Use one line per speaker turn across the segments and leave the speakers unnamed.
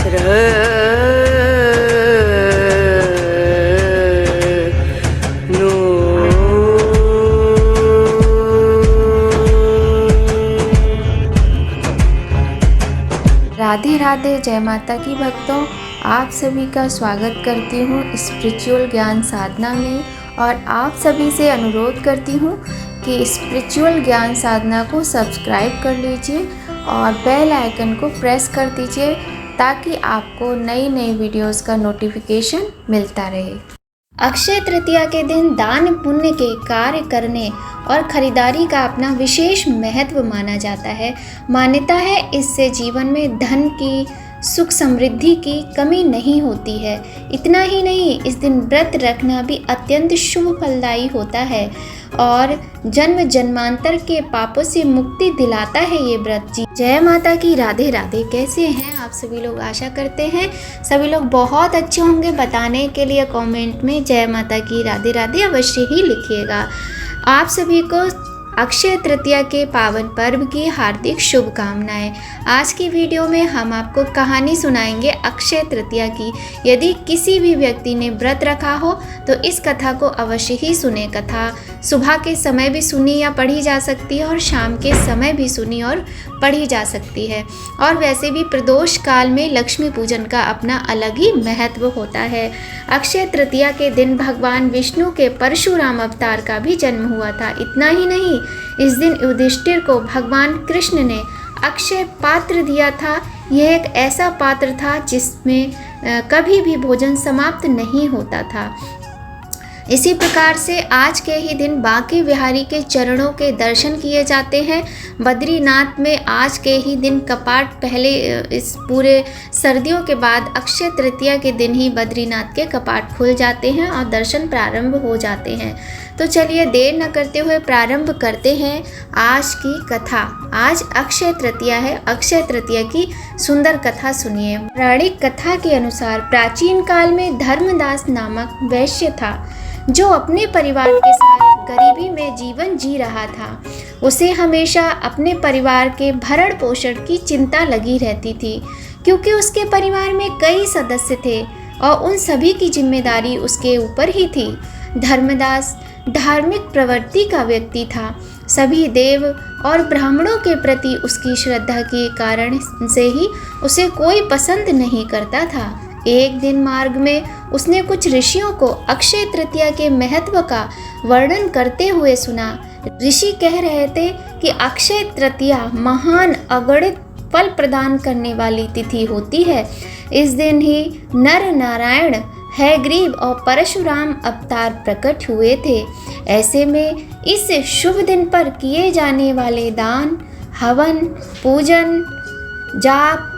राधे राधे। जय माता की भक्तों, आप सभी का स्वागत करती हूँ स्पिरिचुअल ज्ञान साधना में। और आप सभी से अनुरोध करती हूँ कि स्पिरिचुअल ज्ञान साधना को सब्सक्राइब कर लीजिए और बेल आइकन को प्रेस कर दीजिए ताकि आपको नई नई वीडियोस का नोटिफिकेशन मिलता रहे। अक्षय तृतीया के दिन दान पुण्य के कार्य करने और खरीदारी का अपना विशेष महत्व माना जाता है। मान्यता है इससे जीवन में धन की, सुख समृद्धि की कमी नहीं होती है। इतना ही नहीं, इस दिन व्रत रखना भी अत्यंत शुभ फलदायी होता है और जन्म जन्मांतर के पापों से मुक्ति दिलाता है ये व्रत जी। जय माता की। राधे राधे। कैसे हैं आप सभी लोग? आशा करते हैं सभी लोग बहुत अच्छे होंगे। बताने के लिए कमेंट में जय माता की राधे राधे अवश्य ही लिखिएगा। आप सभी को अक्षय तृतीया के पावन पर्व की हार्दिक शुभकामनाएं। आज की वीडियो में हम आपको कहानी सुनाएंगे अक्षय तृतीया की। यदि किसी भी व्यक्ति ने व्रत रखा हो तो इस कथा को अवश्य ही सुने। कथा सुबह के समय भी सुनी या पढ़ी जा सकती है और शाम के समय भी सुनी और पढ़ी जा सकती है। और वैसे भी प्रदोष काल में लक्ष्मी पूजन का अपना अलग ही महत्व होता है। अक्षय तृतीया के दिन भगवान विष्णु के परशुराम अवतार का भी जन्म हुआ था। इतना ही नहीं, इस दिन युधिष्ठिर को भगवान कृष्ण ने अक्षय पात्र दिया था। यह एक ऐसा पात्र था जिसमें कभी भी भोजन समाप्त नहीं होता था। इसी प्रकार से आज के ही दिन बांके बिहारी के चरणों के दर्शन किए जाते हैं। बद्रीनाथ में आज के ही दिन कपाट पहले, इस पूरे सर्दियों के बाद अक्षय तृतीया के दिन ही बद्रीनाथ के कपाट खुल जाते हैं और दर्शन प्रारंभ हो जाते हैं। तो चलिए देर न करते हुए प्रारंभ करते हैं आज की कथा। आज अक्षय तृतीया है। अक्षय तृतीया की सुंदर कथा सुनिए। पौराणिक कथा के अनुसार प्राचीन काल में धर्मदास नामक वैश्य था जो अपने परिवार के साथ गरीबी में जीवन जी रहा था। उसे हमेशा अपने परिवार के भरण पोषण की चिंता लगी रहती थी क्योंकि उसके परिवार में कई सदस्य थे और उन सभी की जिम्मेदारी उसके ऊपर ही थी। धर्मदास धार्मिक प्रवृत्ति का व्यक्ति था। सभी देव और ब्राह्मणों के प्रति उसकी श्रद्धा के कारण से ही उसे कोई पसंद नहीं करता था। एक दिन मार्ग में उसने कुछ ऋषियों को अक्षय तृतीया के महत्व का वर्णन करते हुए सुना। ऋषि कह रहे थे कि अक्षय तृतीया महान अगणित फल प्रदान करने वाली तिथि होती है। इस दिन ही नर नारायण हयग्रीव और परशुराम अवतार प्रकट हुए थे। ऐसे में इस शुभ दिन पर किए जाने वाले दान, हवन, पूजन, जाप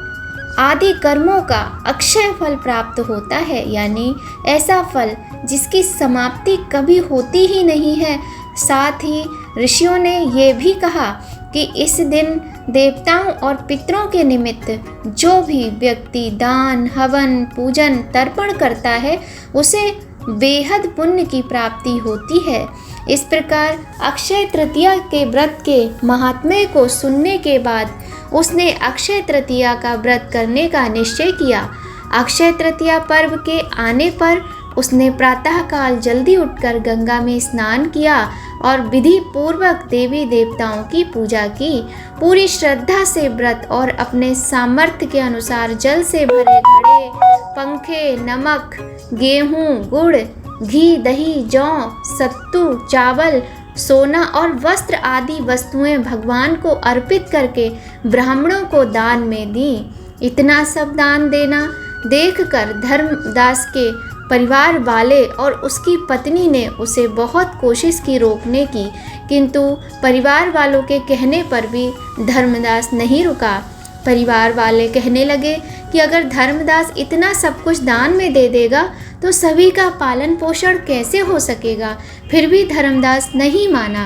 आदि कर्मों का अक्षय फल प्राप्त होता है, यानी ऐसा फल जिसकी समाप्ति कभी होती ही नहीं है। साथ ही ऋषियों ने ये भी कहा कि इस दिन देवताओं और पितरों के निमित्त जो भी व्यक्ति दान, हवन, पूजन, तर्पण करता है उसे बेहद पुण्य की प्राप्ति होती है। इस प्रकार अक्षय तृतीया के व्रत के महात्म्य को सुनने के बाद उसने अक्षय तृतीया का व्रत करने का निश्चय किया। अक्षय तृतीया पर्व के आने पर उसने प्रातःकाल जल्दी उठकर गंगा में स्नान किया और विधि पूर्वक देवी देवताओं की पूजा की। पूरी श्रद्धा से व्रत और अपने सामर्थ्य के अनुसार जल से भरे घड़े, पंखे, नमक, गेहूं, गुड़, घी, दही, जौ, सत्तू, चावल, सोना और वस्त्र आदि वस्तुएं भगवान को अर्पित करके ब्राह्मणों को दान में दी। इतना सब दान देना देखकर धर्मदास के परिवार वाले और उसकी पत्नी ने उसे बहुत कोशिश की रोकने की, किंतु परिवार वालों के कहने पर भी धर्मदास नहीं रुका। परिवार वाले कहने लगे कि अगर धर्मदास इतना सब कुछ दान में दे देगा तो सभी का पालन पोषण कैसे हो सकेगा। फिर भी धर्मदास नहीं माना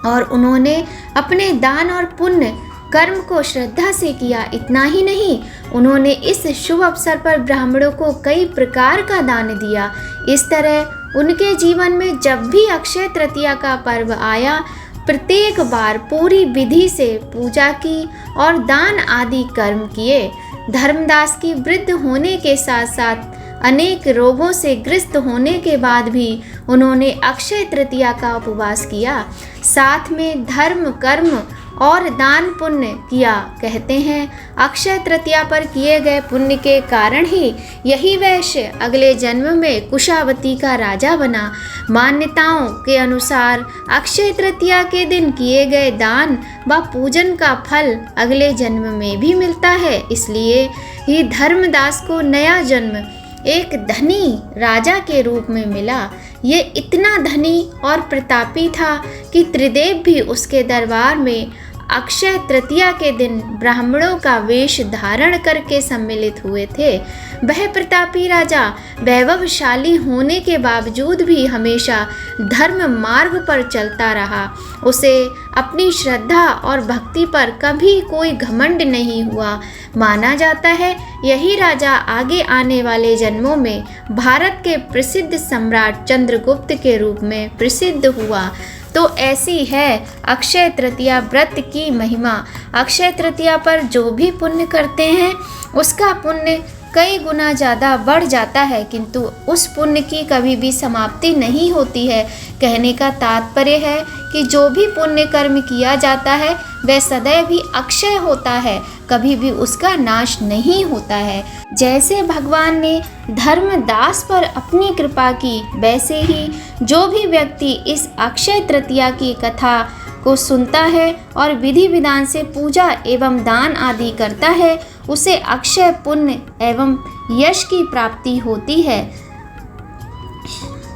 और उन्होंने अपने दान और पुण्य कर्म को श्रद्धा से किया। इतना ही नहीं, उन्होंने इस शुभ अवसर पर ब्राह्मणों को कई प्रकार का दान दिया। इस तरह उनके जीवन में जब भी अक्षय तृतीया का पर्व आया, प्रत्येक बार पूरी विधि से पूजा की और दान आदि कर्म किए। धर्मदास की वृद्ध होने के साथ साथ अनेक रोगों से ग्रस्त होने के बाद भी उन्होंने अक्षय तृतीया का उपवास किया, साथ में धर्म कर्म और दान पुण्य किया। कहते हैं अक्षय तृतीया पर किए गए पुण्य के कारण ही यही वैश्य अगले जन्म में कुशावती का राजा बना। मान्यताओं के अनुसार अक्षय तृतीया के दिन किए गए दान व पूजन का फल अगले जन्म में भी मिलता है। इसलिए ही धर्मदास को नया जन्म एक धनी राजा के रूप में मिला। ये इतना धनी और प्रतापी था कि त्रिदेव भी उसके दरबार में अक्षय तृतीया के दिन ब्राह्मणों का वेश धारण करके सम्मिलित हुए थे। वह प्रतापी राजा वैभवशाली होने के बावजूद भी हमेशा धर्म मार्ग पर चलता रहा। उसे अपनी श्रद्धा और भक्ति पर कभी कोई घमंड नहीं हुआ। माना जाता है यही राजा आगे आने वाले जन्मों में भारत के प्रसिद्ध सम्राट चंद्रगुप्त के रूप में प्रसिद्ध हुआ। तो ऐसी है अक्षय तृतीया व्रत की महिमा। अक्षय तृतीया पर जो भी पुण्य करते हैं उसका पुण्य कई गुना ज़्यादा बढ़ जाता है, किंतु उस पुण्य की कभी भी समाप्ति नहीं होती है। कहने का तात्पर्य है कि जो भी पुण्य कर्म किया जाता है वह सदैव ही अक्षय होता है, कभी भी उसका नाश नहीं होता है। जैसे भगवान ने धर्मदास पर अपनी कृपा की, वैसे ही जो भी व्यक्ति इस अक्षय तृतीया की कथा को सुनता है और विधि विधान से पूजा एवं दान आदि करता है उसे अक्षय पुण्य एवं यश की प्राप्ति होती है।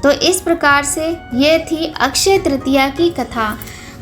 तो इस प्रकार से ये थी अक्षय तृतीया की कथा।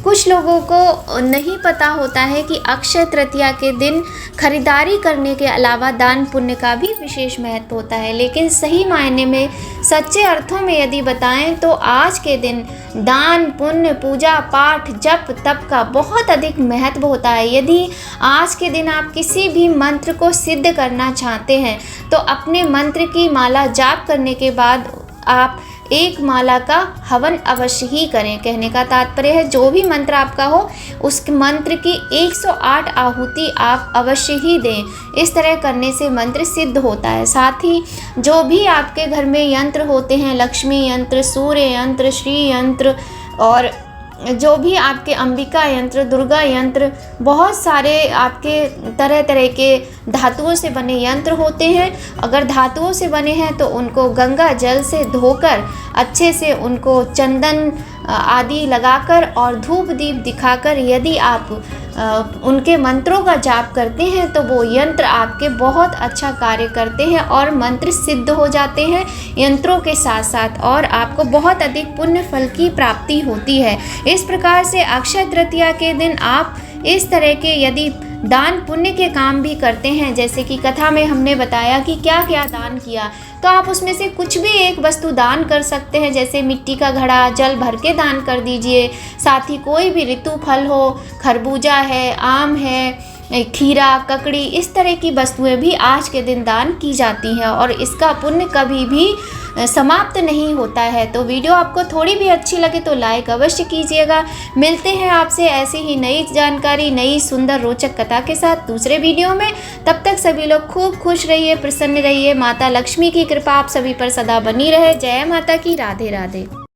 कुछ लोगों को नहीं पता होता है कि अक्षय तृतीया के दिन खरीदारी करने के अलावा दान पुण्य का भी विशेष महत्व होता है, लेकिन सही मायने में सच्चे अर्थों में यदि बताएं तो आज के दिन दान पुण्य पूजा पाठ जप तप का बहुत अधिक महत्व होता है। यदि आज के दिन आप किसी भी मंत्र को सिद्ध करना चाहते हैं तो अपने मंत्र की माला जाप करने के बाद आप एक माला का हवन अवश्य ही करें। कहने का तात्पर्य है जो भी मंत्र आपका हो उस मंत्र की 108 आहुति आप अवश्य ही दें। इस तरह करने से मंत्र सिद्ध होता है। साथ ही जो भी आपके घर में यंत्र होते हैं, लक्ष्मी यंत्र, सूर्य यंत्र, श्री यंत्र और जो भी आपके अंबिका यंत्र, दुर्गा यंत्र, बहुत सारे आपके तरह तरह के धातुओं से बने यंत्र होते हैं। अगर धातुओं से बने हैं तो उनको गंगा जल से धोकर अच्छे से उनको चंदन आदि लगाकर और धूप दीप दिखाकर यदि आप उनके मंत्रों का जाप करते हैं तो वो यंत्र आपके बहुत अच्छा कार्य करते हैं और मंत्र सिद्ध हो जाते हैं यंत्रों के साथ साथ, और आपको बहुत अधिक पुण्य फल की प्राप्ति होती है। इस प्रकार से अक्षय तृतीया के दिन आप इस तरह के यदि दान पुण्य के काम भी करते हैं, जैसे कि कथा में हमने बताया कि क्या क्या दान किया, तो आप उसमें से कुछ भी एक वस्तु दान कर सकते हैं। जैसे मिट्टी का घड़ा जल भर के दान कर दीजिए। साथ ही कोई भी ऋतु फल हो, खरबूजा है, आम है, खीरा, ककड़ी, इस तरह की वस्तुएं भी आज के दिन दान की जाती हैं और इसका पुण्य कभी भी समाप्त नहीं होता है। तो वीडियो आपको थोड़ी भी अच्छी लगे तो लाइक अवश्य कीजिएगा। मिलते हैं आपसे ऐसी ही नई जानकारी, नई सुंदर रोचक कथा के साथ दूसरे वीडियो में। तब तक सभी लोग खूब खुश रहिए, प्रसन्न रहिए। माता लक्ष्मी की कृपा आप सभी पर सदा बनी रहे। जय माता की। राधे राधे।